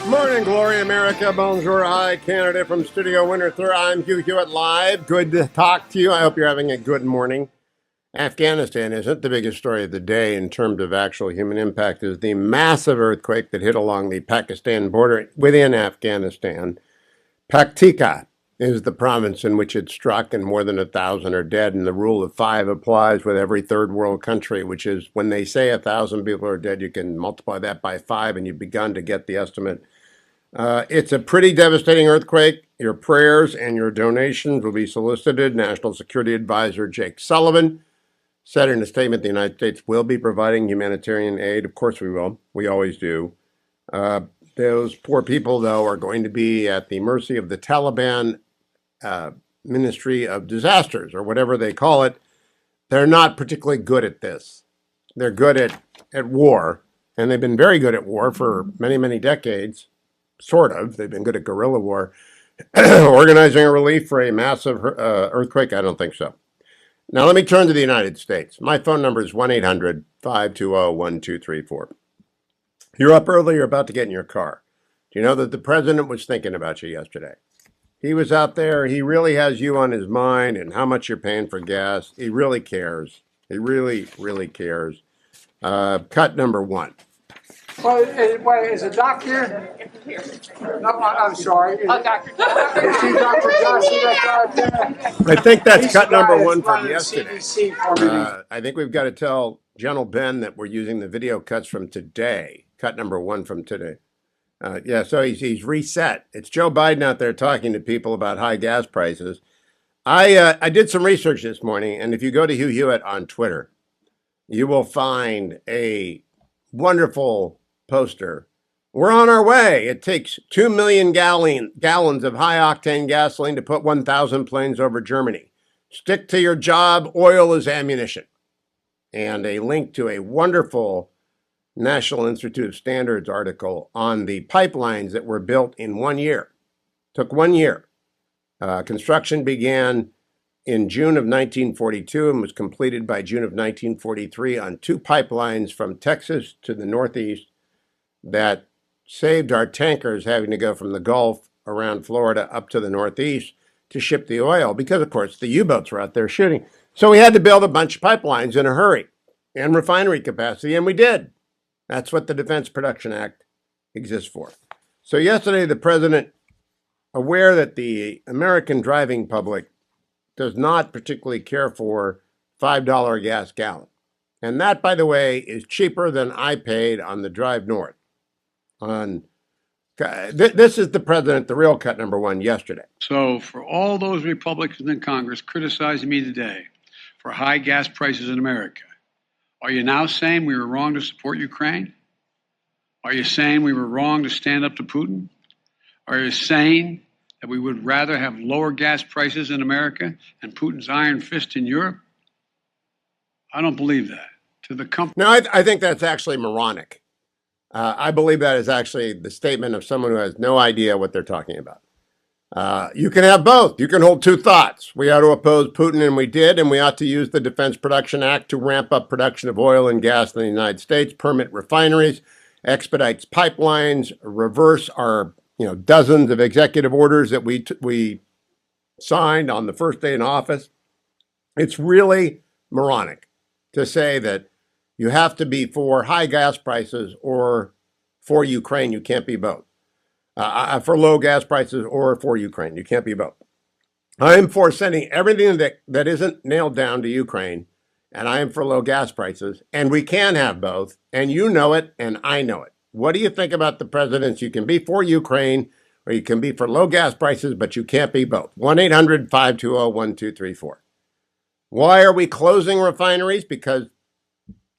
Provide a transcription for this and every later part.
Morning, Glory America. Bonjour, hi, Canada from Studio Winter. I'm Hugh Hewitt live. Good to talk to you. I hope you're having a good morning. Afghanistan isn't the biggest story of the day in terms of actual human impact. Is the massive earthquake that hit along the Pakistan border within Afghanistan. Paktika is the province in which it struck, and more than 1,000 are dead. And the rule of five applies with every third world country, which is when they say 1,000 people are dead, you can multiply that by five, and you've begun to get the estimate. It's a pretty devastating earthquake. Your prayers and your donations will be solicited. National Security Advisor Jake Sullivan said in a statement the United States will be providing humanitarian aid. Of course we will. We always do. Those poor people, though, are going to be at the mercy of the Taliban Ministry of Disasters, or whatever they call it. They're not particularly good at this. They're good at war, and they've been very good at war for many, many decades. Sort of. They've been good at guerrilla war. Organizing a relief for a massive earthquake? I don't think so. Now, let me turn to the United States. My phone number is 1-800-520-1234. You're up early, you're about to get in your car. Do you know that the president was thinking about you yesterday? He was out there. He really has you on his mind and how much you're paying for gas. He really cares. He really, really cares. Cut number one. Well, is a doc here? No, I'm sorry. Is he Dr. Johnson that's right there? I think that's He's cut the guy number that's one from running yesterday. CDC for me. I think we've got to tell General Ben that we're using the video cuts from today. Cut number one from today. So he's reset. It's Joe Biden out there talking to people about high gas prices. I did some research this morning, and if you go to Hugh Hewitt on Twitter, you will find a wonderful poster. We're on our way. It takes 2 million gallons of high-octane gasoline to put 1,000 planes over Germany. Stick to your job. Oil is ammunition. And a link to a wonderful National Institute of Standards article on the pipelines that were built in 1 year. Took 1 year. Construction began in June of 1942 and was completed by June of 1943 on two pipelines from Texas to the Northeast that saved our tankers having to go from the Gulf around Florida up to the Northeast to ship the oil because, of course, the U-boats were out there shooting. So we had to build a bunch of pipelines in a hurry and refinery capacity, and we did. That's what the Defense Production Act exists for. So yesterday, the president, aware that the American driving public does not particularly care for $5 gas gallon. And that, by the way, is cheaper than I paid on the drive north. This is the president, the real cut number one yesterday. So for all those Republicans in Congress criticizing me today for high gas prices in America, are you now saying we were wrong to support Ukraine? Are you saying we were wrong to stand up to Putin? Are you saying that we would rather have lower gas prices in America and Putin's iron fist in Europe? I don't believe that. No, I think that's actually moronic. I believe that is actually the statement of someone who has no idea what they're talking about. You can have both. You can hold two thoughts. We ought to oppose Putin, and we did, and we ought to use the Defense Production Act to ramp up production of oil and gas in the United States, permit refineries, expedite pipelines, reverse our dozens of executive orders that we signed on the first day in office. It's really moronic to say that you have to be for high gas prices or for Ukraine. You can't be both. For low gas prices or for Ukraine. You can't be both. I am for sending everything that isn't nailed down to Ukraine, and I am for low gas prices, and we can have both, and you know it, and I know it. What do you think about the presidents? You can be for Ukraine, or you can be for low gas prices, but you can't be both. 1-800-520-1234. Why are we closing refineries? Because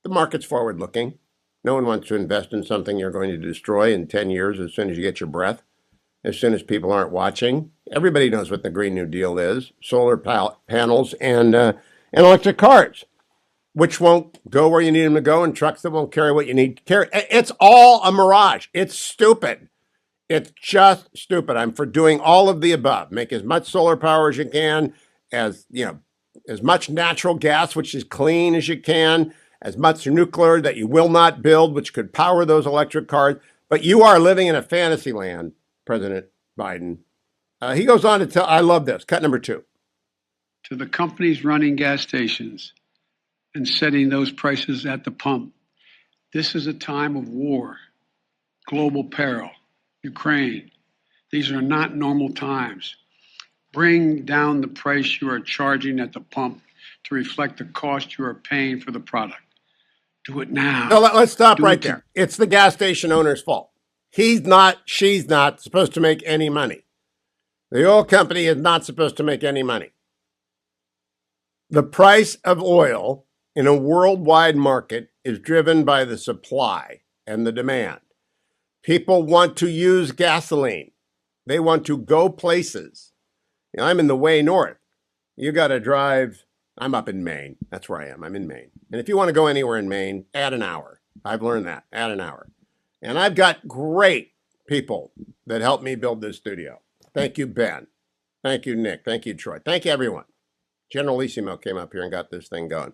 the market's forward-looking. No one wants to invest in something you're going to destroy in 10 years as soon as you get your breath, as soon as people aren't watching. Everybody knows what the Green New Deal is, solar panels and electric cars, which won't go where you need them to go, and trucks that won't carry what you need to carry. It's all a mirage. It's stupid. It's just stupid. I'm for doing all of the above. Make as much solar power as you can, as much natural gas, which is clean, as you can, as much nuclear that you will not build, which could power those electric cars. But you are living in a fantasy land, President Biden. He goes on to tell, I love this, cut number 2. To the companies running gas stations and setting those prices at the pump, this is a time of war, global peril, Ukraine. These are not normal times. Bring down the price you are charging at the pump to reflect the cost you are paying for the product. Do it now. No, let's stop right there. It's the gas station owner's fault. He's not, she's not supposed to make any money. The oil company is not supposed to make any money. The price of oil in a worldwide market is driven by the supply and the demand. People want to use gasoline. They want to go places. You know, I'm in the way north. You got to drive. I'm up in Maine. That's where I am. I'm in Maine. And if you want to go anywhere in Maine, add an hour. I've learned that. Add an hour. And I've got great people that helped me build this studio. Thank you, Ben. Thank you, Nick. Thank you, Troy. Thank you, everyone. Generalissimo came up here and got this thing going.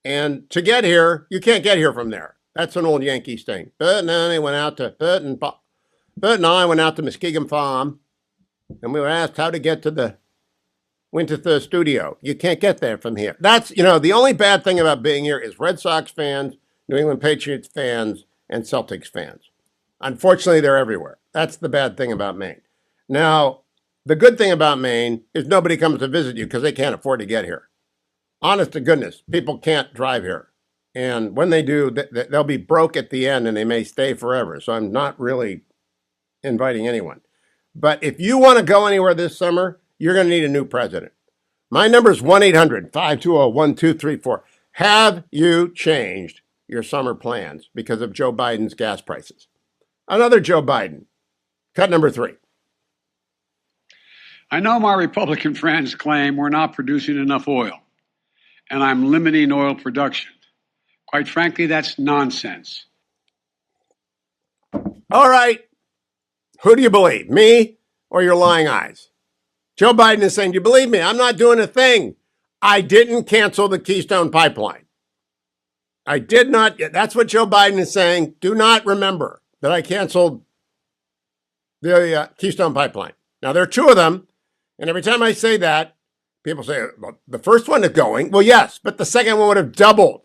And to get here, you can't get here from there. That's an old Yankees thing. Bert and I went out to Muskegon Farm, and we were asked how to get to the Winterthur studio. You can't get there from here. That's, you know, the only bad thing about being here is Red Sox fans, New England Patriots fans, and Celtics fans. Unfortunately, they're everywhere. That's the bad thing about Maine. Now, the good thing about Maine is nobody comes to visit you because they can't afford to get here. Honest to goodness, people can't drive here. And when they do, they'll be broke at the end and they may stay forever. So I'm not really inviting anyone. But if you want to go anywhere this summer, you're going to need a new president. My number is 1-800-520-1234. Have you changed your summer plans because of Joe Biden's gas prices? Another Joe Biden. Cut number 3. I know my Republican friends claim we're not producing enough oil, and I'm limiting oil production. Quite frankly, that's nonsense. All right. Who do you believe, me or your lying eyes? Joe Biden is saying, do you believe me? I'm not doing a thing. I didn't cancel the Keystone Pipeline. I did not. That's what Joe Biden is saying. Do not remember that I canceled the Keystone Pipeline. Now, there are 2 of them. And every time I say that, people say, well, the first one is going. Well, yes, but the second one would have doubled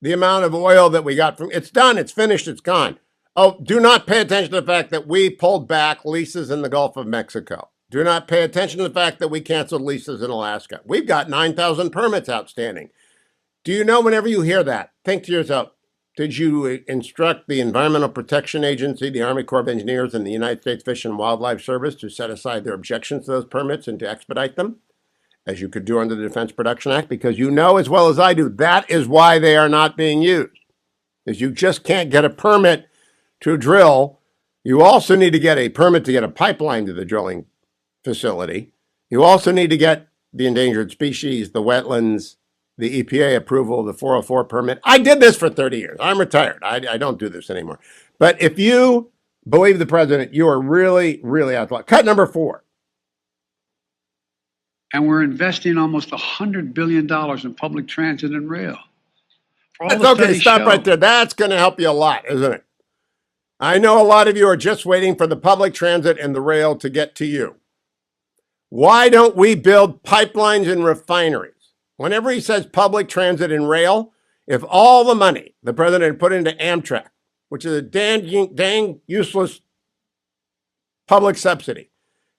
the amount of oil that we got from. It's done. It's finished. It's gone. Oh, do not pay attention to the fact that we pulled back leases in the Gulf of Mexico. Do not pay attention to the fact that we canceled leases in Alaska. We've got 9,000 permits outstanding. Do you know, whenever you hear that, think to yourself, did you instruct the Environmental Protection Agency, the Army Corps of Engineers, and the United States Fish and Wildlife Service to set aside their objections to those permits and to expedite them, as you could do under the Defense Production Act? Because you know as well as I do, that is why they are not being used, is you just can't get a permit to drill. You also need to get a permit to get a pipeline to the drilling facility. You also need to get the endangered species, the wetlands, the EPA approval, the 404 permit. I did this for 30 years. I'm retired. I don't do this anymore. But if you believe the president, you are really, really out of luck. Cut number 4. And we're investing almost $100 billion in public transit and rail. That's okay. Stop right there. That's going to help you a lot, isn't it? I know a lot of you are just waiting for the public transit and the rail to get to you. Why don't we build pipelines and refineries? Whenever he says public transit and rail, if all the money the president put into Amtrak, which is a dang useless public subsidy,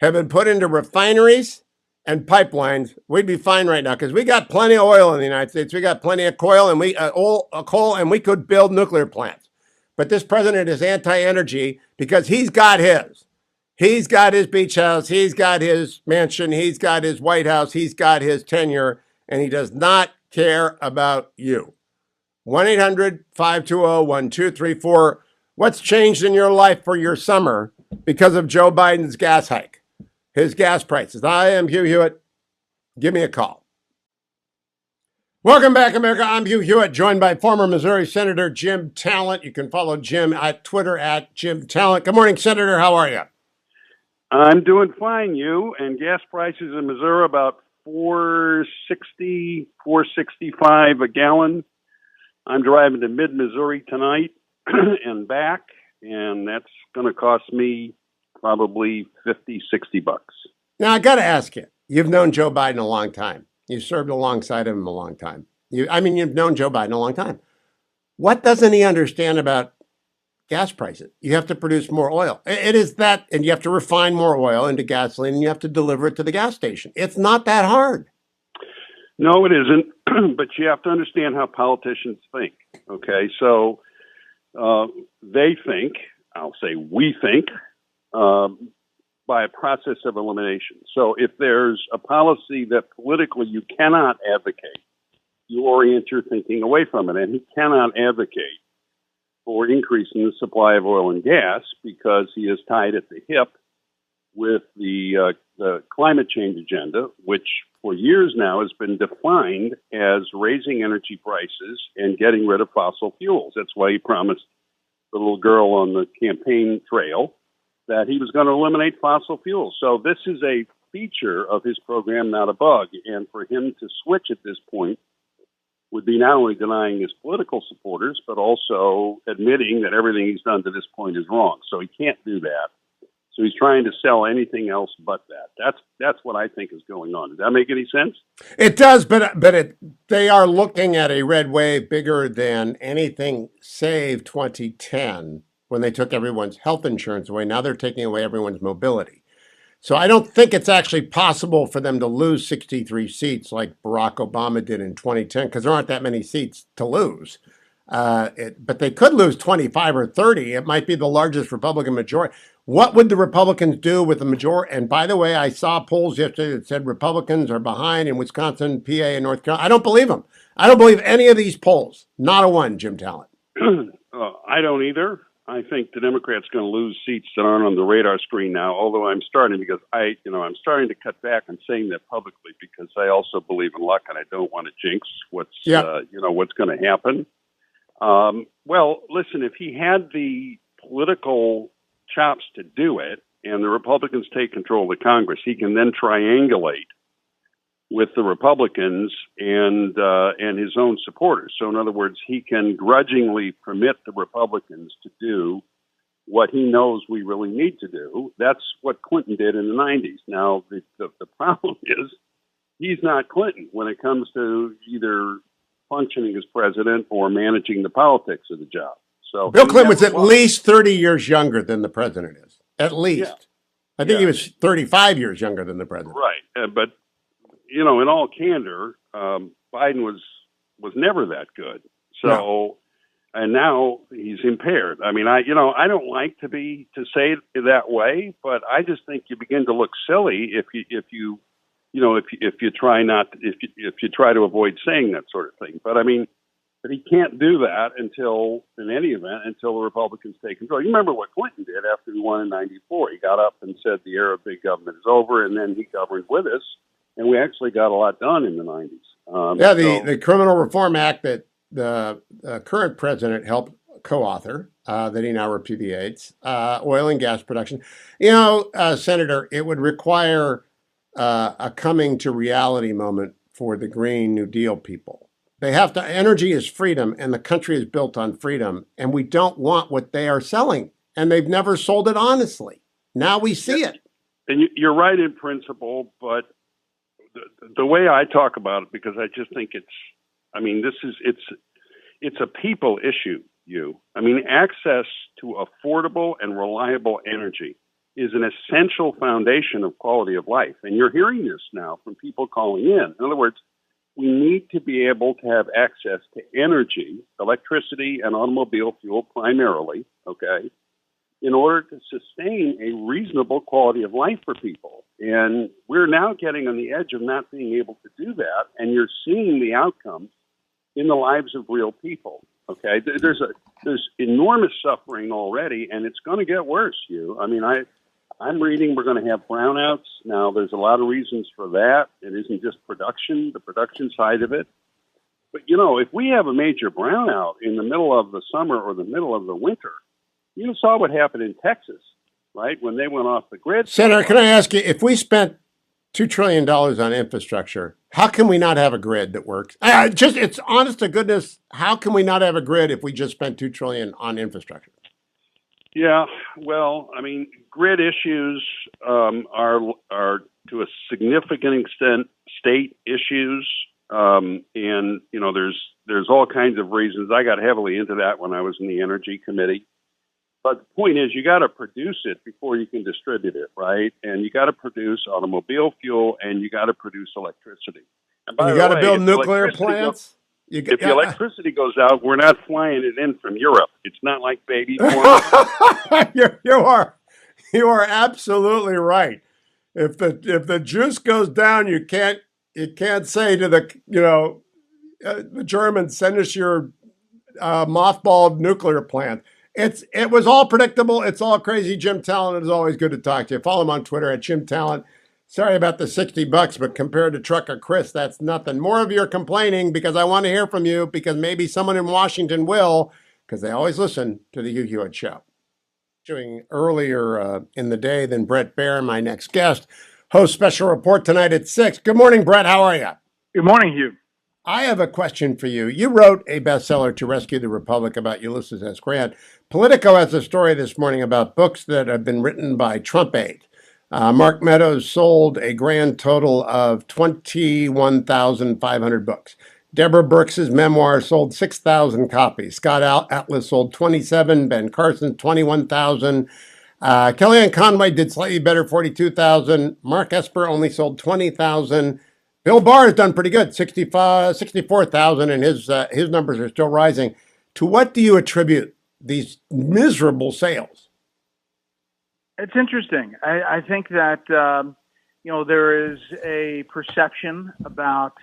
had been put into refineries and pipelines, we'd be fine right now because we got plenty of oil in the United States. We got plenty of coal, and we could build nuclear plants. But this president is anti-energy because he's got his. He's got his beach house. He's got his mansion. He's got his White House. He's got his tenure. And he does not care about you. 1-800-520-1234. What's changed in your life for your summer because of Joe Biden's gas hike, his gas prices? I am Hugh Hewitt. Give me a call. Welcome back, America. I'm Hugh Hewitt, joined by former Missouri Senator Jim Talent. You can follow Jim at Twitter at Jim Talent. Good morning, Senator. How are you? I'm doing fine, you. And gas prices in Missouri about $4.60, $4.65 a gallon. I'm driving to mid-Missouri tonight and back, and that's going to cost me probably $50, $60. Now, I got to ask you, you've known Joe Biden a long time. You served alongside him a long time. You've known Joe Biden a long time. What doesn't he understand about gas prices? You have to produce more oil. It is that, and you have to refine more oil into gasoline, and you have to deliver it to the gas station. It's not that hard. No, it isn't. But you have to understand how politicians think. Okay, so they think, I'll say we think, by a process of elimination. So if there's a policy that politically you cannot advocate, you orient your thinking away from it. And he cannot advocate for increasing the supply of oil and gas because he is tied at the hip with the climate change agenda, which for years now has been defined as raising energy prices and getting rid of fossil fuels. That's why he promised the little girl on the campaign trail that he was going to eliminate fossil fuels. So this is a feature of his program, not a bug. And for him to switch at this point would be not only denying his political supporters, but also admitting that everything he's done to this point is wrong. So he can't do that. So he's trying to sell anything else but that. That's what I think is going on. Does that make any sense? It does, but they are looking at a red wave bigger than anything save 2010 when they took everyone's health insurance away. Now they're taking away everyone's mobility. So I don't think it's actually possible for them to lose 63 seats like Barack Obama did in 2010 because there aren't that many seats to lose. But they could lose 25 or 30. It might be the largest Republican majority. What would the Republicans do with the majority? And by the way, I saw polls yesterday that said Republicans are behind in Wisconsin, PA, and North Carolina. I don't believe them. I don't believe any of these polls. Not a one, Jim Talent. I don't either. I think the Democrats are going to lose seats that aren't on the radar screen now, although I'm starting to cut back on saying that publicly because I also believe in luck and I don't want to jinx what's going to happen. Well, listen, if he had the political chops to do it and the Republicans take control of the Congress, he can then triangulate with the Republicans and his own supporters. So in other words, he can grudgingly permit the Republicans to do what he knows we really need to do. That's what Clinton did in the 90s. Now, the problem is he's not Clinton when it comes to either functioning as president or managing the politics of the job. So Bill Clinton was at least 30 years younger than the president is. At least. Yeah. I think he was 35 years younger than the president. Right. But, in all candor, Biden was never that good. So, no. And now he's impaired. I mean, I don't like to say it that way, but I just think you begin to look silly if you try to avoid saying that sort of thing. But he can't do that until the Republicans take control. You remember what Clinton did after he won in '94? He got up and said the era of big government is over, and then he governed with us, and we actually got a lot done in the '90s. The Criminal Reform Act that the current president helped co-author, that he now repudiates, oil and gas production. Senator, it would require a coming to reality moment for the Green New Deal people. Energy is freedom, and the country is built on freedom, and we don't want what they are selling, and they've never sold it honestly. Now we see it. And you're right in principle, but the way I talk about it, because I just think it's a people issue, access to affordable and reliable energy is an essential foundation of quality of life. And you're hearing this now from people calling in. In other words, we need to be able to have access to energy, electricity, and automobile fuel primarily, okay, in order to sustain a reasonable quality of life for people. And we're now getting on the edge of not being able to do that, and you're seeing the outcomes in the lives of real people, okay? There's enormous suffering already, and it's going to get worse, Hugh. I'm reading we're going to have brownouts. Now, there's a lot of reasons for that. It isn't just the production side of it. But, if we have a major brownout in the middle of the summer or the middle of the winter, you saw what happened in Texas, right, when they went off the grid. Senator, can I ask you, if we spent $2 trillion on infrastructure, how can we not have a grid that works? It's honest to goodness, how can we not have a grid if we just spent $2 trillion on infrastructure? Yeah, well, I mean, grid issues are to a significant extent state issues, and there's all kinds of reasons. I got heavily into that when I was in the Energy Committee. But the point is, you got to produce it before you can distribute it, right? And you got to produce automobile fuel, and you got to produce electricity. And And by you the got to way, build nuclear plants. if the electricity goes out, we're not flying it in from Europe. It's not like baby formula. You are absolutely right. If the juice goes down, you can't say to the Germans, send us your mothballed nuclear plant. It was all predictable. It's all crazy. Jim Talent, is always good to talk to you. Follow him on Twitter at Jim Talent. Sorry about the $60, but compared to Trucker Chris, that's nothing. More of your complaining because I want to hear from you, because maybe someone in Washington will, because they always listen to the Hugh Hewitt Show. Doing earlier in the day than Bret Baier, my next guest, host special report tonight at 6. Good morning, Bret. How are you? Good morning, Hugh. I have a question for you. You wrote a bestseller, To Rescue the Republic, about Ulysses S. Grant. Politico has a story this morning about books that have been written by Trump aides. Mark Meadows sold a grand total of 21,500 books. Deborah Birx's memoir sold 6,000 copies. Scott Atlas sold 27. Ben Carson, 21,000. Kellyanne Conway did slightly better, 42,000. Mark Esper only sold 20,000. Bill Barr has done pretty good, 64,000, and his numbers are still rising. To what do you attribute these miserable sales? It's interesting. I think that, there is a perception about,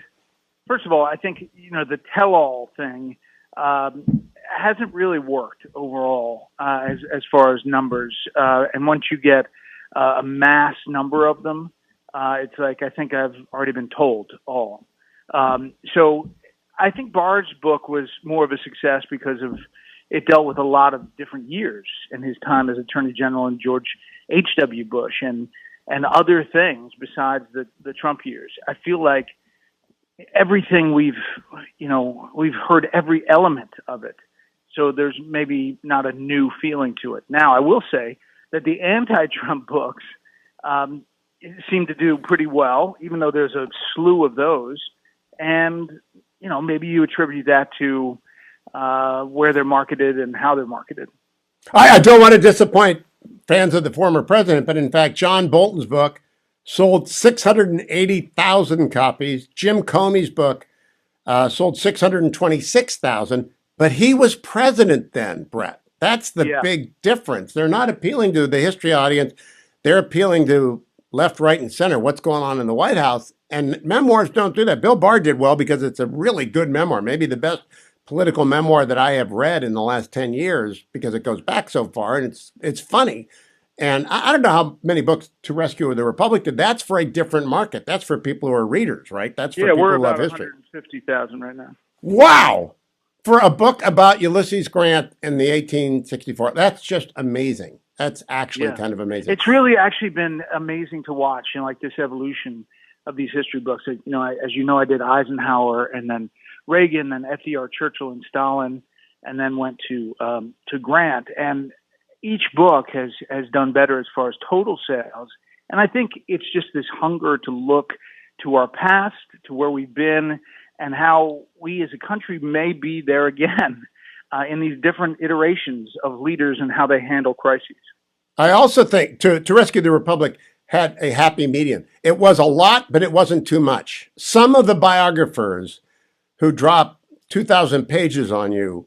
first of all, I think, the tell-all thing hasn't really worked overall as far as numbers. And once you get a mass number of them, it's like, I think I've already been told all. So I think Barr's book was more of a success because of it dealt with a lot of different years in his time as Attorney General and George H.W. Bush and other things besides the Trump years. I feel like everything we've heard every element of it. So there's maybe not a new feeling to it. Now, I will say that the anti-Trump books seem to do pretty well, even though there's a slew of those. And, maybe you attribute that to where they're marketed and how they're marketed. I don't want to disappoint fans of the former president, but in fact, John Bolton's book sold 680,000 copies. Jim Comey's book sold 626,000, but he was president then, Bret. That's the big difference. They're not appealing to the history audience. They're appealing to left, right, and center, what's going on in the White House. And memoirs don't do that. Bill Barr did well because it's a really good memoir, maybe the best political memoir that I have read in the last 10 years because it goes back so far, and it's funny. And I don't know how many books To Rescue the Republic did. That's for a different market. That's for people who are readers, right? That's for people we're who love about history. 150,000 right now. Wow. For a book about Ulysses Grant in the 1864, that's just amazing. That's actually kind of amazing. It's really actually been amazing to watch, like this evolution of these history books. As you know, I did Eisenhower and then Reagan, then FDR, Churchill, and Stalin, and then went to Grant. And each book has done better as far as total sales. And I think it's just this hunger to look to our past, to where we've been, and how we as a country may be there again in these different iterations of leaders and how they handle crises. I also think to Rescue the Republic had a happy medium. It was a lot, but it wasn't too much. Some of the biographers who drop 2,000 pages on you,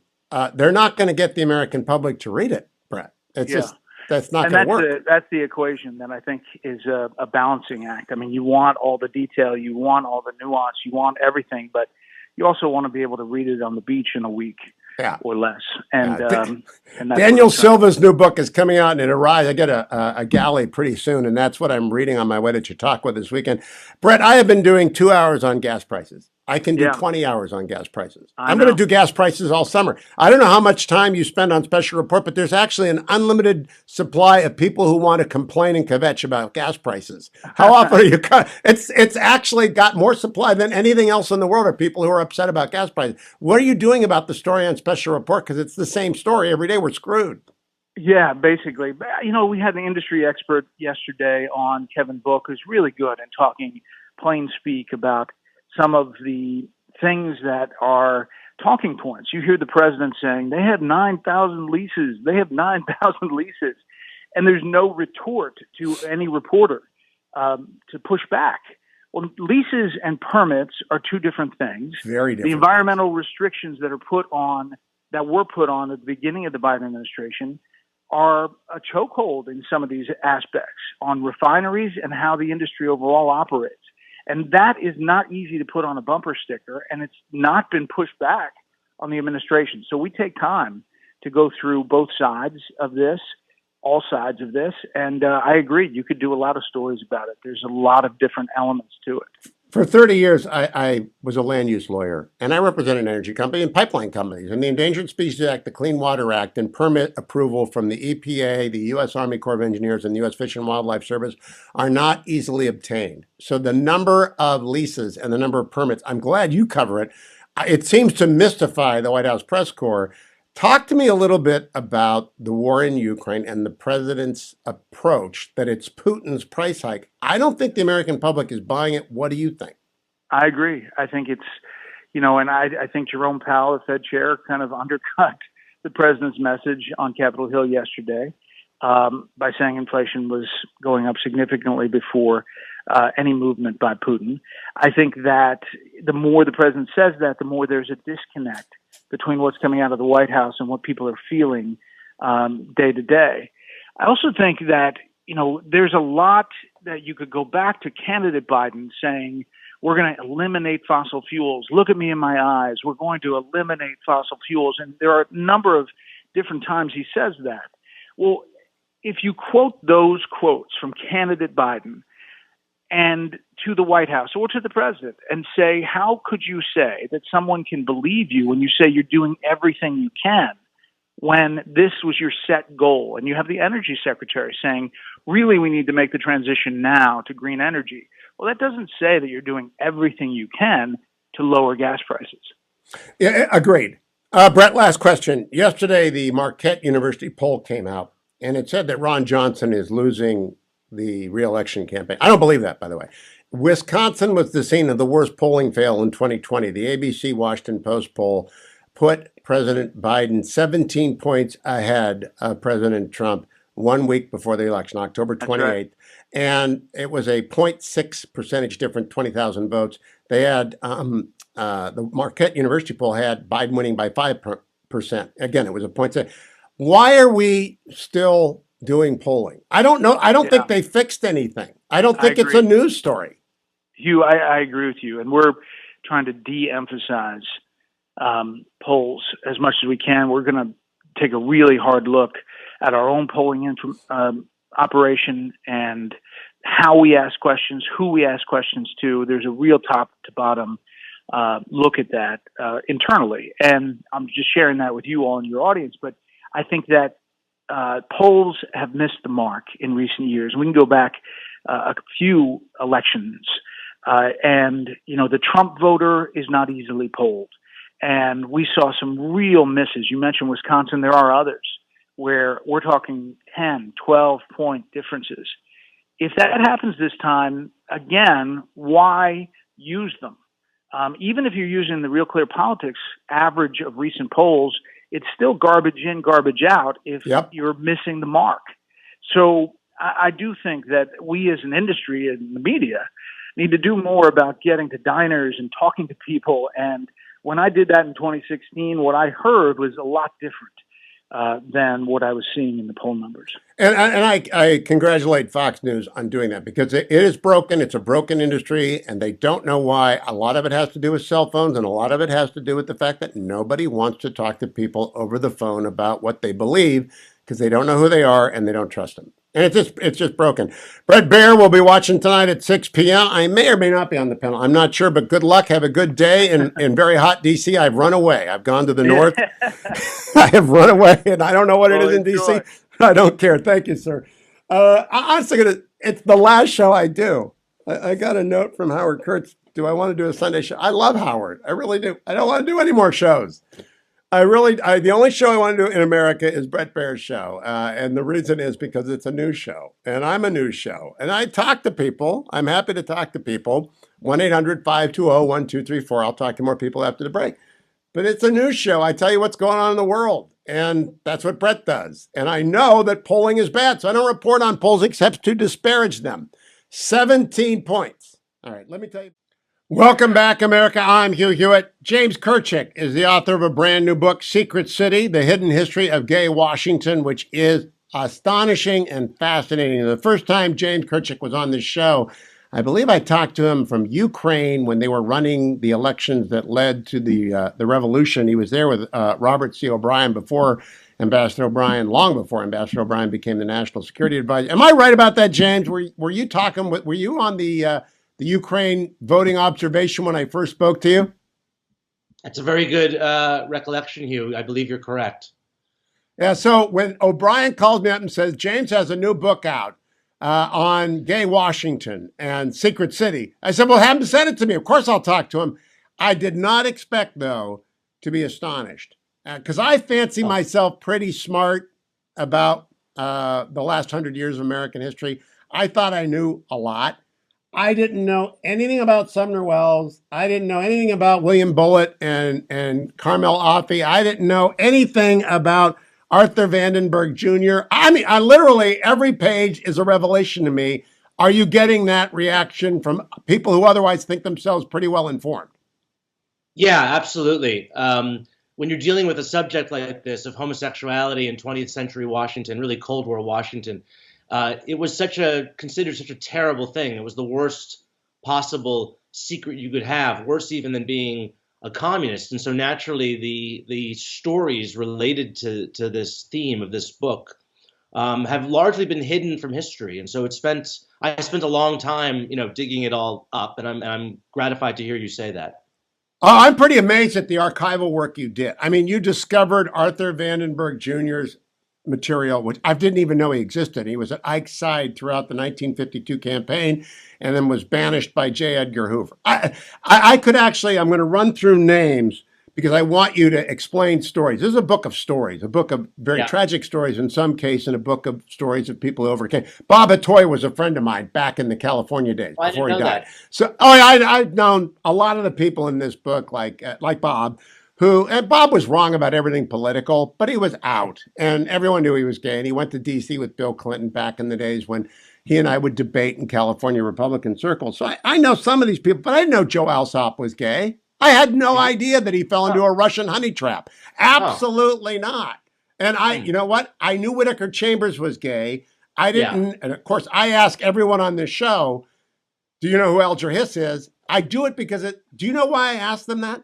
they're not going to get the American public to read it, Bret. It's just, that's not going to work. That's the equation that I think is a balancing act. I mean, you want all the detail, you want all the nuance, you want everything, but you also want to be able to read it on the beach in a week or less. And, and that's Daniel Silva's new book is coming out, and it arrives. I get a galley pretty soon, and that's what I'm reading on my way to Chautauqua this weekend. Bret, I have been doing 2 hours on gas prices. I can do 20 hours on gas prices. I'm going to do gas prices all summer. I don't know how much time you spend on Special Report, but there's actually an unlimited supply of people who want to complain and kvetch about gas prices. How often are you? It's actually got more supply than anything else in the world of people who are upset about gas prices. What are you doing about the story on Special Report? Because it's the same story every day. We're screwed. Yeah, basically. We had an industry expert yesterday on, Kevin Book, who's really good in talking plain speak about some of the things that are talking points. You hear the president saying they had 9,000 leases. They have 9,000 leases. And there's no retort to any reporter to push back. Well, leases and permits are two different things. Very different. The environmental restrictions that were put on at the beginning of the Biden administration are a chokehold in some of these aspects on refineries and how the industry overall operates. And that is not easy to put on a bumper sticker, and it's not been pushed back on the administration. So we take time to go through both sides of this, all sides of this. And I agree, you could do a lot of stories about it. There's a lot of different elements to it. For 30 years, I was a land use lawyer, and I represented an energy company and pipeline companies. And the Endangered Species Act, the Clean Water Act, and permit approval from the EPA, the U.S. Army Corps of Engineers, and the U.S. Fish and Wildlife Service are not easily obtained. So the number of leases and the number of permits, I'm glad you cover it. It seems to mystify the White House press corps. Talk to me a little bit about the war in Ukraine and the president's approach that it's Putin's price hike. I don't think the American public is buying it. What do you think? I agree. I think it's, and I think Jerome Powell, the Fed chair, kind of undercut the president's message on Capitol Hill yesterday by saying inflation was going up significantly before any movement by Putin. I think that the more the president says that, the more there's a disconnect between what's coming out of the White House and what people are feeling day to day. I also think that, there's a lot that you could go back to candidate Biden saying, we're going to eliminate fossil fuels. Look at me in my eyes. We're going to eliminate fossil fuels. And there are a number of different times he says that. Well, if you quote those quotes from candidate Biden and to the White House or to the president and say, how could you say that someone can believe you when you say you're doing everything you can when this was your set goal? And you have the energy secretary saying, really, we need to make the transition now to green energy. Well, that doesn't say that you're doing everything you can to lower gas prices. Yeah, agreed. Bret, last question. Yesterday, the Marquette University poll came out, and it said that Ron Johnson is losing the re-election campaign. I don't believe that, by the way. Wisconsin was the scene of the worst polling fail in 2020. The ABC Washington Post poll put President Biden 17 points ahead of President Trump 1 week before the election, October 28th. Right. And it was a 0.6 percentage difference, 20,000 votes. They had, the Marquette University poll had Biden winning by 5%. Again, it was a 0.6. Why are we still doing polling? I don't know. I don't think they fixed anything. I don't think it's a news story. Hugh, I agree with you. And we're trying to de-emphasize polls as much as we can. We're going to take a really hard look at our own polling operation and how we ask questions, who we ask questions to. There's a real top to bottom look at that internally. And I'm just sharing that with you all in your audience. But I think that polls have missed the mark in recent years. We can go back a few elections and, the Trump voter is not easily polled. And we saw some real misses. You mentioned Wisconsin. There are others where we're talking 10, 12-point differences. If that happens this time, again, why use them? Even if you're using the Real Clear Politics average of recent polls, it's still garbage in, garbage out if you're missing the mark. So I do think that we as an industry and the media need to do more about getting to diners and talking to people. And when I did that in 2016, what I heard was a lot different than what I was seeing in the poll numbers. And I congratulate Fox News on doing that because it is broken. It's a broken industry, and they don't know why. A lot of it has to do with cell phones, and a lot of it has to do with the fact that nobody wants to talk to people over the phone about what they believe because they don't know who they are and they don't trust them. And it's just broken. Bret Baier will be watching tonight at 6 p.m. I may or may not be on the panel. I'm not sure, but good luck. Have a good day in very hot D.C. I've run away. I've gone to the north. I have run away, and I don't know what it is in D.C. I don't care. Thank you, sir. Honestly, it's the last show I do. I got a note from Howard Kurtz. Do I want to do a Sunday show? I love Howard. I really do. I don't want to do any more shows. the only show I want to do in America is Bret Baier's show. And the reason is because it's a news show and I'm a news show and I talk to people. I'm happy to talk to people. 1-800-520-1234. I'll talk to more people after the break. But it's a news show. I tell you what's going on in the world. And that's what Bret does. And I know that polling is bad. So I don't report on polls except to disparage them. 17 points. All right, let me tell you. Welcome back, America. I'm Hugh Hewitt. James Kirchick is the author of a brand new book, Secret City, The Hidden History of Gay Washington, which is astonishing and fascinating. The first time James Kirchick was on this show, I believe I talked to him from Ukraine when they were running the elections that led to the revolution. He was there with Robert C. O'Brien before Ambassador O'Brien, long before Ambassador O'Brien became the national security advisor. Am I right about that, James? Were you talking? Were you on the Ukraine voting observation when I first spoke to you? That's a very good recollection, Hugh. I believe you're correct. Yeah. So when O'Brien called me up and says James has a new book out on gay Washington and Secret City, I said, well, have him send it to me. Of course, I'll talk to him. I did not expect, though, to be astonished because I fancy myself pretty smart about the last 100 years of American history. I thought I knew a lot. I didn't know anything about Sumner Wells. I didn't know anything about William Bullitt and Carmel Offee. I didn't know anything about Arthur Vandenberg Jr. I mean, I literally, every page is a revelation to me. Are you getting that reaction from people who otherwise think themselves pretty well informed? Yeah, absolutely. When you're dealing with a subject like this of homosexuality in 20th century Washington, really Cold War Washington, it was considered such a terrible thing. It was the worst possible secret you could have, worse even than being a communist. And so naturally, the stories related to this theme of this book have largely been hidden from history. And so I spent a long time, digging it all up, and I'm gratified to hear you say that. I'm pretty amazed at the archival work you did. I mean, you discovered Arthur Vandenberg Jr.'s material, which I didn't even know he existed. He was at Ike's side throughout the 1952 campaign and then was banished by J. Edgar Hoover. I could actually, I'm going to run through names because I want you to explain stories. This is a book of stories, a book of very tragic stories in some case, and a book of stories of people who overcame. Bob Atoy was a friend of mine back in the California days before he died. So, I've known a lot of the people in this book, like Bob, and Bob was wrong about everything political, but he was out and everyone knew he was gay. And he went to DC with Bill Clinton back in the days when he and I would debate in California Republican circles. So I know some of these people, but I didn't know Joe Alsop was gay. I had no idea that he fell into a Russian honey trap. Absolutely not. And you know what? I knew Whittaker Chambers was gay. I didn't. And of course, I ask everyone on this show, do you know who Alger Hiss is? I do it because do you know why I asked them that?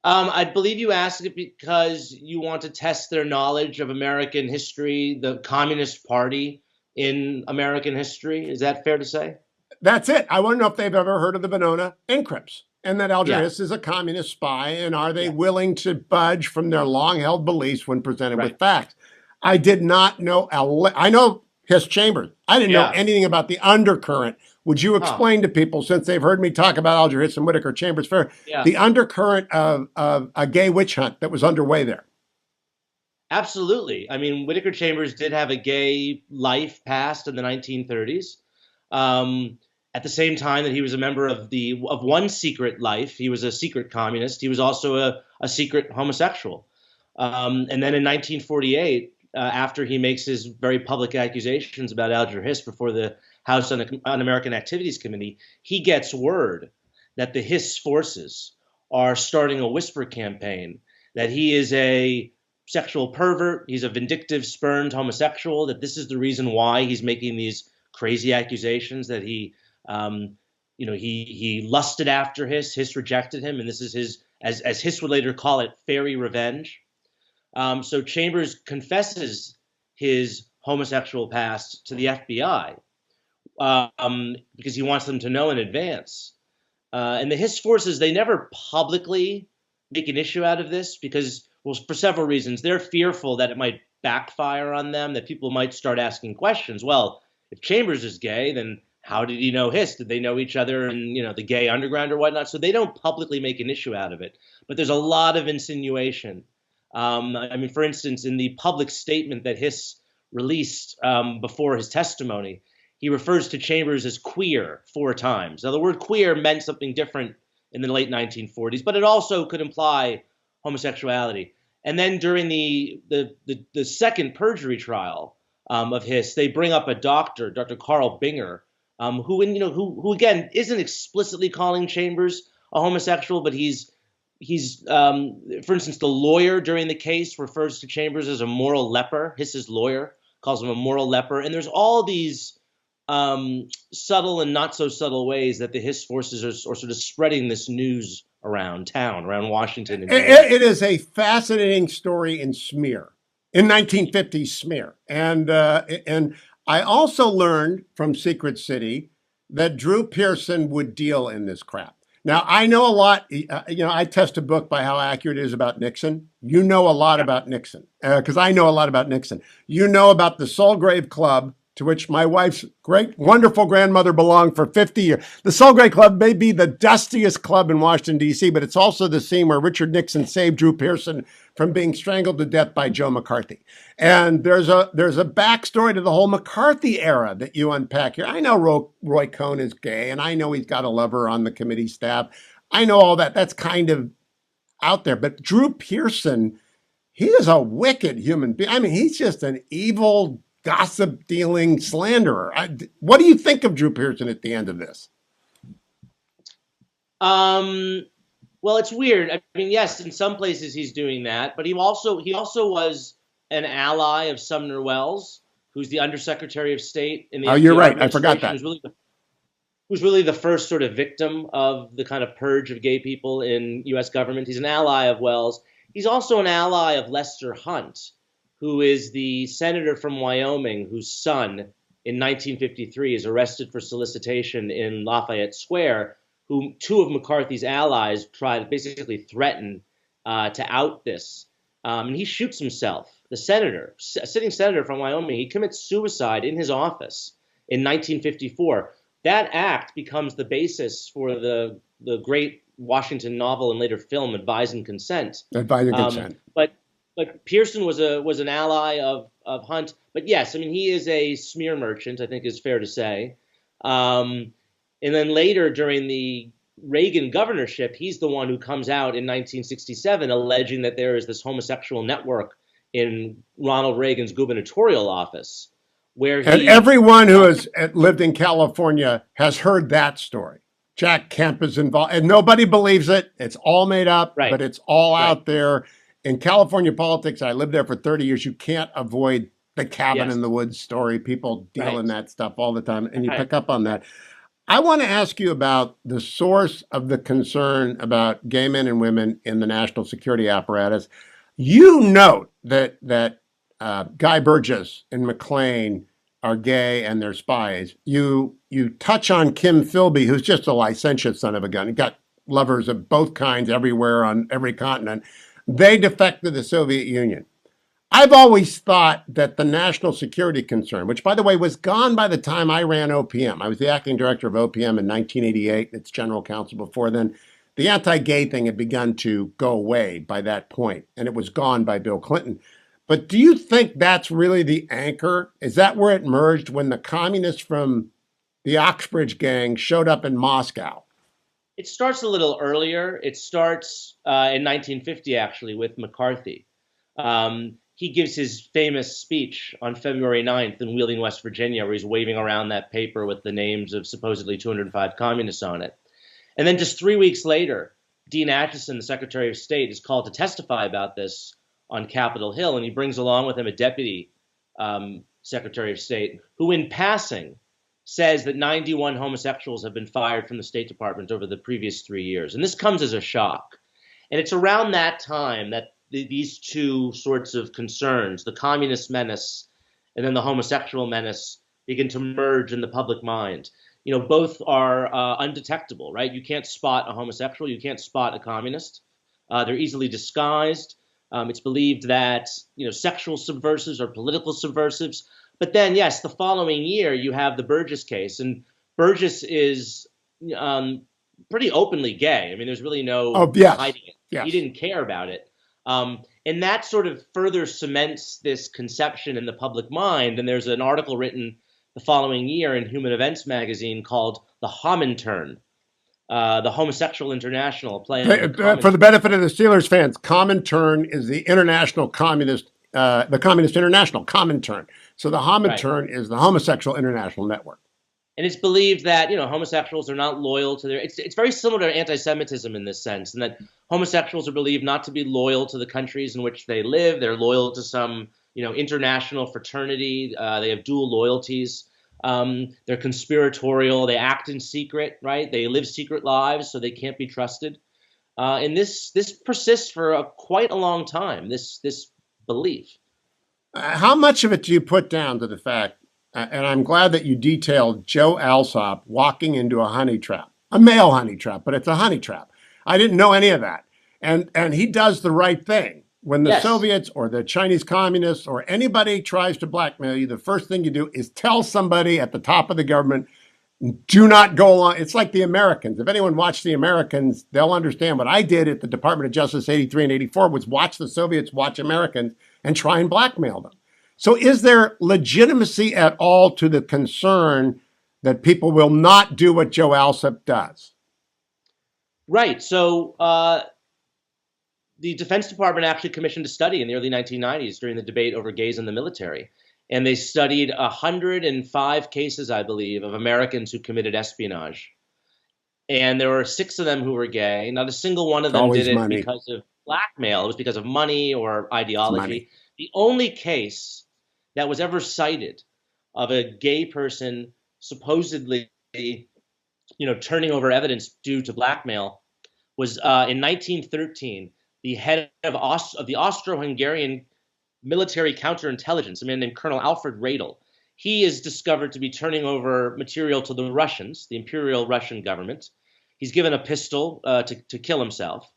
I believe you asked it because you want to test their knowledge of American history, the Communist Party in American history. Is that fair to say? That's it. I want to know if they've ever heard of the Venona Encrypts and that Alger Hiss is a communist spy, and are they willing to budge from their long-held beliefs when presented with facts? I did not know. I know Hiss Chambers. I didn't know anything about the undercurrent. Would you explain to people, since they've heard me talk about Alger Hiss and Whittaker Chambers, the undercurrent of a gay witch hunt that was underway there? Absolutely. I mean, Whittaker Chambers did have a gay life past in the 1930s. At the same time that he was a member of one secret life, he was a secret communist. He was also a secret homosexual. And then in 1948, after he makes his very public accusations about Alger Hiss before the House Un-American Activities Committee, he gets word that the Hiss forces are starting a whisper campaign that he is a sexual pervert, he's a vindictive, spurned homosexual, that this is the reason why he's making these crazy accusations, that he lusted after Hiss rejected him, and this is his, as Hiss would later call it, fairy revenge. So Chambers confesses his homosexual past to the FBI because he wants them to know in advance. And the Hiss forces, they never publicly make an issue out of this because, well, for several reasons. They're fearful that it might backfire on them, that people might start asking questions. Well, if Chambers is gay, then how did he know Hiss? Did they know each other in, the gay underground or whatnot? So they don't publicly make an issue out of it. But there's a lot of insinuation I mean, for instance, in the public statement that Hiss released before his testimony, he refers to Chambers as queer 4 times. Now, the word queer meant something different in the late 1940s, but it also could imply homosexuality. And then during the second perjury trial of Hiss, they bring up a doctor, Dr. Carl Binger, who again isn't explicitly calling Chambers a homosexual, but he's for instance, the lawyer during the case refers to Chambers as a moral leper. Hiss's lawyer calls him a moral leper, and there's all these subtle and not so subtle ways that the Hiss forces are sort of spreading this news around town, around Washington. It is a fascinating story in smear, in 1950s smear. And I also learned from Secret City that Drew Pearson would deal in this crap. Now, I know a lot, I test a book by how accurate it is about Nixon. You know a lot about Nixon, because I know a lot about Nixon. You know about the Solgrave Club, to which my wife's great, wonderful grandmother belonged for 50 years. The Solgrave Club may be the dustiest club in Washington, D.C., but it's also the scene where Richard Nixon saved Drew Pearson from being strangled to death by Joe McCarthy. And there's a backstory to the whole McCarthy era that you unpack here. I know Roy Cohn is gay, and I know he's got a lover on the committee staff. I know all that. That's kind of out there. But Drew Pearson, he is a wicked human being. I mean, he's just an evil, gossip-dealing slanderer. What do you think of Drew Pearson at the end of this? Well, it's weird. I mean, yes, in some places he's doing that, but he also was an ally of Sumner Welles, who's the Undersecretary of State in the you're FDR right. I forgot that. Who's really the first sort of victim of the kind of purge of gay people in U.S. government. He's an ally of Welles. He's also an ally of Lester Hunt, who is the senator from Wyoming whose son in 1953 is arrested for solicitation in Lafayette Square, who 2 of McCarthy's allies try to basically threaten to out this. And he shoots himself. The senator, a sitting senator from Wyoming, he commits suicide in his office in 1954. That act becomes the basis for the great Washington novel and later film, Advise and Consent. Advise and Consent. But Pearson was an ally of Hunt. But yes, I mean, he is a smear merchant, I think is fair to say. And then later during the Reagan governorship, he's the one who comes out in 1967 alleging that there is this homosexual network in Ronald Reagan's gubernatorial office. And everyone who has lived in California has heard that story. Jack Kemp is involved, and nobody believes it. It's all made up, right. But it's all out there. In California politics, I lived there for 30 years. You can't avoid the cabin in the woods story. People deal in that stuff all the time, and you pick up on that. I want to ask you about the source of the concern about gay men and women in the national security apparatus. You note that Guy Burgess and McLean are gay and they're spies. You touch on Kim Philby, who's just a licentious son of a gun. He got lovers of both kinds everywhere on every continent. They defect to the Soviet Union. I've always thought that the national security concern, which, by the way, was gone by the time I ran OPM. I was the acting director of OPM in 1988, its general counsel before then. The anti-gay thing had begun to go away by that point, and it was gone by Bill Clinton. But do you think that's really the anchor? Is that where it merged when the communists from the Oxbridge gang showed up in Moscow? It starts a little earlier. It starts in 1950, actually, with McCarthy. He gives his famous speech on February 9th in Wheeling, West Virginia, where he's waving around that paper with the names of supposedly 205 communists on it. And then just 3 weeks later, Dean Acheson, the Secretary of State, is called to testify about this on Capitol Hill, and he brings along with him a deputy Secretary of State who, in passing, says that 91 homosexuals have been fired from the State Department over the previous 3 years. And this comes as a shock. And it's around that time that these two sorts of concerns, the communist menace and then the homosexual menace, begin to merge in the public mind. You know, both are undetectable, right? You can't spot a homosexual. You can't spot a communist. They're easily disguised. It's believed that, sexual subversives are political subversives. But then, yes, the following year, you have the Burgess case. And Burgess is pretty openly gay. I mean, there's really no hiding it. Yes. He didn't care about it. And that sort of further cements this conception in the public mind. And there's an article written the following year in Human Events magazine called The Comintern, the Homosexual International, play on the For the benefit of the Steelers fans, Comintern is the international communist, the Communist International, Comintern. So the Comintern is the Homosexual International Network. And it's believed that, homosexuals are not loyal to their, it's very similar to anti-Semitism in this sense, and that homosexuals are believed not to be loyal to the countries in which they live. They're loyal to some, international fraternity. They have dual loyalties. They're conspiratorial. They act in secret, right? They live secret lives, so they can't be trusted. And this persists for quite a long time, this belief. How much of it do you put down to the fact, and I'm glad that you detailed Joe Alsop walking into a honey trap, a male honey trap, but it's a honey trap. I didn't know any of that. And he does the right thing. When the Soviets or the Chinese communists or anybody tries to blackmail you, the first thing you do is tell somebody at the top of the government, do not go along. It's like the Americans. If anyone watched the Americans, they'll understand what I did at the Department of Justice 83 and 84 was watch the Soviets watch Americans and try and blackmail them. So is there legitimacy at all to the concern that people will not do what Joe Alsop does? Right. So the Defense Department actually commissioned a study in the early 1990s during the debate over gays in the military. And they studied 105 cases, I believe, of Americans who committed espionage. And there were 6 of them who were gay. Not a single one of them did it because of blackmail. It was because of money or ideology. The only case that was ever cited of a gay person supposedly, turning over evidence due to blackmail was in 1913. The head of the Austro-Hungarian military counterintelligence, a man named Colonel Alfred Radel. He is discovered to be turning over material to the Russians, the Imperial Russian government. He's given a pistol to kill himself.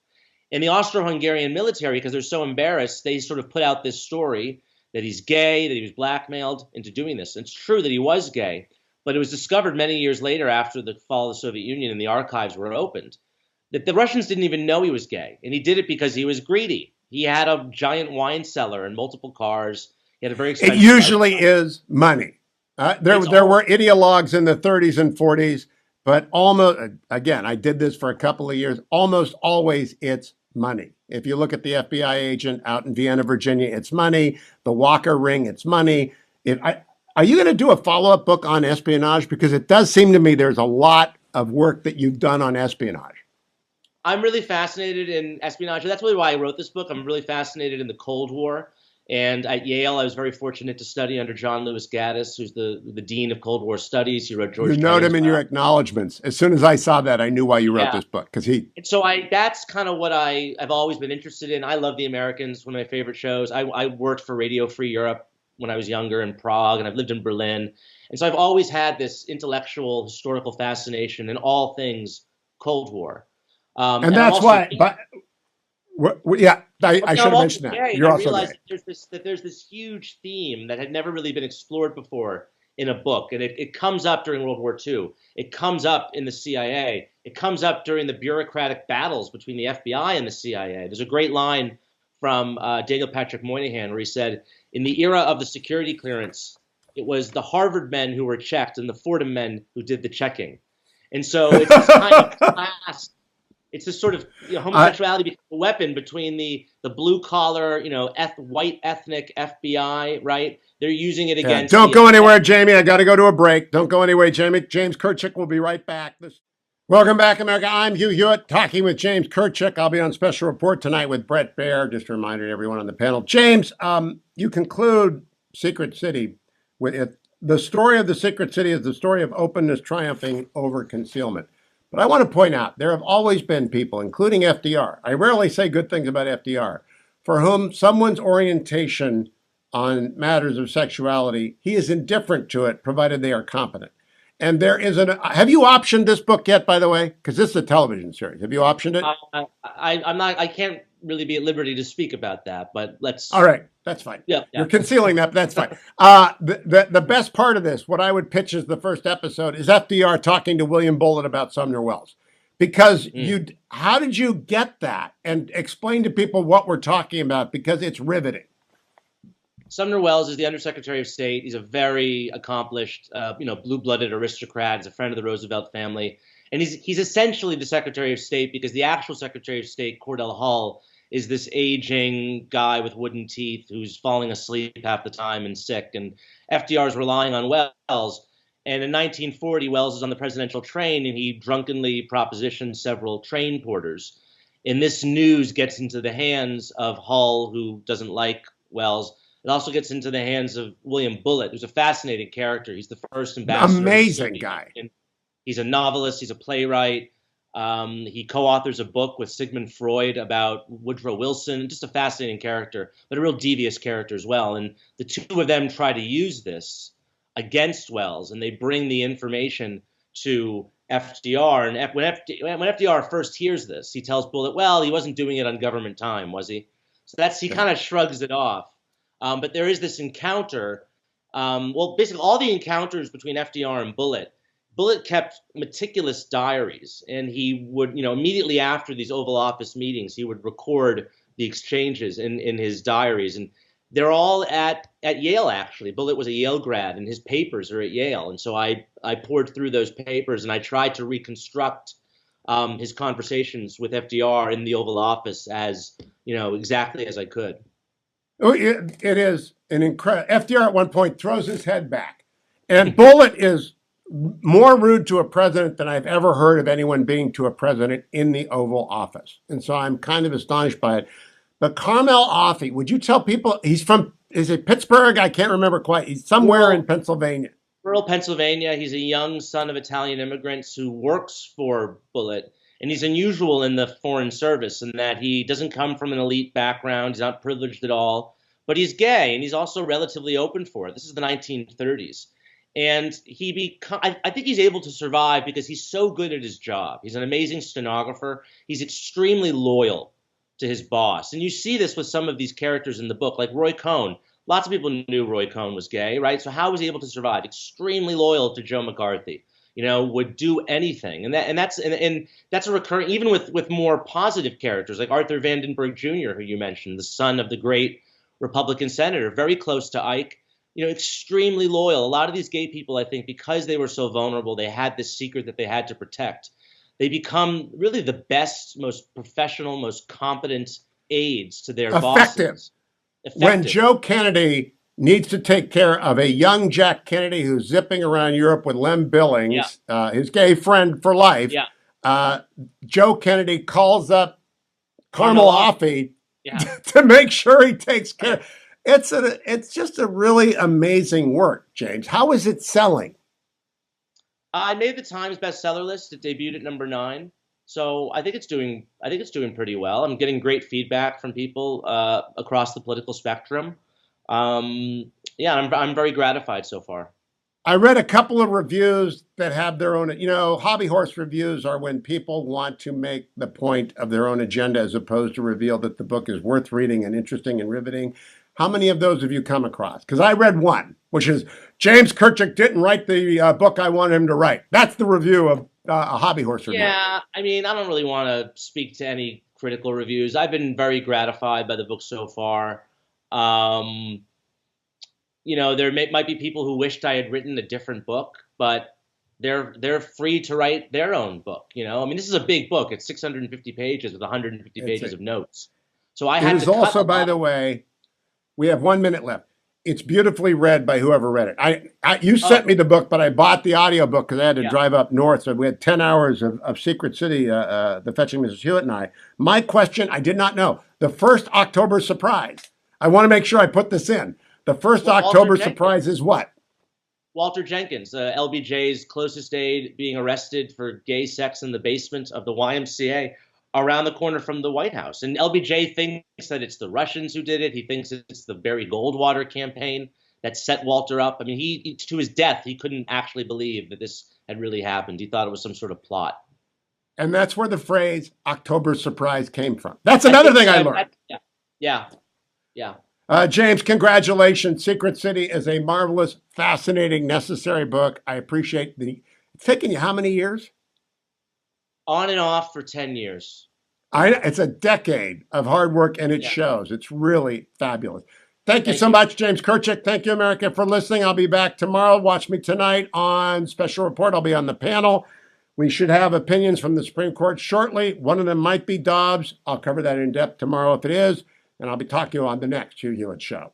And the Austro-Hungarian military, because they're so embarrassed, they sort of put out this story that he's gay, that he was blackmailed into doing this. And it's true that he was gay, but it was discovered many years later after the fall of the Soviet Union and the archives were opened, that the Russians didn't even know he was gay. And he did it because he was greedy. He had a giant wine cellar and multiple cars. He had a very expensive It usually is money. There were ideologues in the 30s and 40s, but almost, again, I did this for a couple of years, almost always it's money. If you look at the FBI agent out in Vienna, Virginia, it's money. The Walker ring, it's money. Are you going to do a follow-up book on espionage? Because it does seem to me there's a lot of work that you've done on espionage. I'm really fascinated in espionage. That's really why I wrote this book. I'm really fascinated in the Cold War. And at Yale, I was very fortunate to study under John Lewis Gaddis, who's the dean of Cold War studies. He wrote George. You note him in your acknowledgments. As soon as I saw that, I knew why you wrote this book, because he. And so that's kind of what I've always been interested in. I love The Americans, one of my favorite shows. I worked for Radio Free Europe when I was younger in Prague, and I've lived in Berlin. And so I've always had this intellectual, historical fascination in all things Cold War. And that's why. I should have mentioned that. You're also gay. There's this huge theme that had never really been explored before in a book, and it comes up during World War II. It comes up in the CIA. It comes up during the bureaucratic battles between the FBI and the CIA. There's a great line from Daniel Patrick Moynihan where he said, "In the era of the security clearance, it was the Harvard men who were checked and the Fordham men who did the checking." And so it's this kind of class. It's this sort of homosexuality becomes a weapon between the blue collar, white ethnic FBI, right? They're using it against. Don't go anywhere, Jamie. I got to go to a break. Don't go anywhere, Jamie. James Kirchick will be right back. Welcome back, America. I'm Hugh Hewitt, talking with James Kirchick. I'll be on special report tonight with Bret Baier. Just a reminder to everyone on the panel. James, you conclude Secret City with it. The story of the Secret City is the story of openness triumphing over concealment. But I want to point out, there have always been people, including FDR, I rarely say good things about FDR, for whom someone's orientation on matters of sexuality, he is indifferent to it, provided they are competent. And there is have you optioned this book yet, by the way? Because this is a television series. Have you optioned it? I can't really be at liberty to speak about that, but let's. All right. That's fine. Yeah. You're concealing that, but that's fine. The best part of this, what I would pitch as the first episode, is FDR talking to William Bullitt about Sumner Wells. Because Mm. how did you get that? And explain to people what we're talking about, because it's riveting. Sumner Welles is the Undersecretary of State. He's a very accomplished, blue-blooded aristocrat. He's a friend of the Roosevelt family, and he's essentially the Secretary of State because the actual Secretary of State, Cordell Hull, is this aging guy with wooden teeth who's falling asleep half the time and sick. And FDR is relying on Welles. And in 1940, Welles is on the presidential train, and he drunkenly propositions several train porters. And this news gets into the hands of Hull, who doesn't like Welles. It also gets into the hands of William Bullitt, who's a fascinating character. He's the first ambassador. Amazing guy. He's a novelist. He's a playwright. He co-authors a book with Sigmund Freud about Woodrow Wilson. Just a fascinating character, but a real devious character as well. And the two of them try to use this against Welles, and they bring the information to FDR. And when FDR first hears this, he tells Bullitt, well, he wasn't doing it on government time, was he? So he kind of shrugs it off. But there is this encounter. Basically all the encounters between FDR and Bullitt kept meticulous diaries, and he would, immediately after these Oval Office meetings, he would record the exchanges in his diaries. And they're all at Yale, actually. Bullitt was a Yale grad, and his papers are at Yale. And so I poured through those papers, and I tried to reconstruct his conversations with FDR in the Oval Office as, exactly as I could. Oh, it is an incredible. FDR at one point throws his head back, and Bullitt is more rude to a president than I've ever heard of anyone being to a president in the Oval Office. And so I'm kind of astonished by it. But Carmel Offee, would you tell people he's from, is it Pittsburgh? I can't remember quite. He's somewhere in Pennsylvania. Rural Pennsylvania. He's a young son of Italian immigrants who works for Bullitt. And he's unusual in the Foreign Service in that he doesn't come from an elite background. He's not privileged at all. But he's gay, and he's also relatively open for it. This is the 1930s. And I think he's able to survive because he's so good at his job. He's an amazing stenographer. He's extremely loyal to his boss. And you see this with some of these characters in the book, like Roy Cohn. Lots of people knew Roy Cohn was gay, right? So how was he able to survive? Extremely loyal to Joe McCarthy. Would do anything, and that's a recurring, even with more positive characters like Arthur Vandenberg Jr., who you mentioned, the son of the great Republican senator, very close to Ike, extremely loyal. A lot of these gay people, I think, because they were so vulnerable, they had this secret that they had to protect. They become really the best, most professional, most competent aides to their bosses. Effective. When Joe Kennedy needs to take care of a young Jack Kennedy who's zipping around Europe with Lem Billings, his gay friend for life. Yeah. Joe Kennedy calls up Carmel Offee to make sure he takes care. It's just a really amazing work, James. How is it selling? I made the Times bestseller list. It debuted at number 9. So I think it's doing pretty well. I'm getting great feedback from people across the political spectrum. I'm very gratified so far. I read a couple of reviews that have their own, hobby horse reviews are when people want to make the point of their own agenda as opposed to reveal that the book is worth reading and interesting and riveting. How many of those have you come across? Because I read one, which is James Kirchick didn't write the book I wanted him to write. That's the review of a hobby horse review. Yeah, I don't really want to speak to any critical reviews. I've been very gratified by the book so far. There might be people who wished I had written a different book, but they're free to write their own book. This is a big book. It's 650 pages with 150 pages of notes. So I had to cut also, by the way, we have 1 minute left. It's beautifully read by whoever read it. You sent me the book, but I bought the audiobook because I had to drive up north. So we had 10 hours of Secret City, the Fetching Mrs. Hewitt and I. My question, I did not know. The first October surprise. I want to make sure I put this in. The first October surprise is what? Walter Jenkins, LBJ's closest aide, being arrested for gay sex in the basement of the YMCA around the corner from the White House. And LBJ thinks that it's the Russians who did it. He thinks it's the Barry Goldwater campaign that set Walter up. He to his death, he couldn't actually believe that this had really happened. He thought it was some sort of plot. And that's where the phrase October surprise came from. That's another thing I learned. Yeah. James, congratulations. Secret City is a marvelous, fascinating, necessary book. I appreciate it's taken you how many years? on and off for 10 years. It's a decade of hard work, and it shows. It's really fabulous. Thank you so much, James Kirchick. Thank you, America, for listening. I'll be back tomorrow. Watch me tonight on Special Report. I'll be on the panel. We should have opinions from the Supreme Court shortly. One of them might be Dobbs. I'll cover that in depth tomorrow if it is, and I'll be talking to you on the next Hugh Hewitt Show.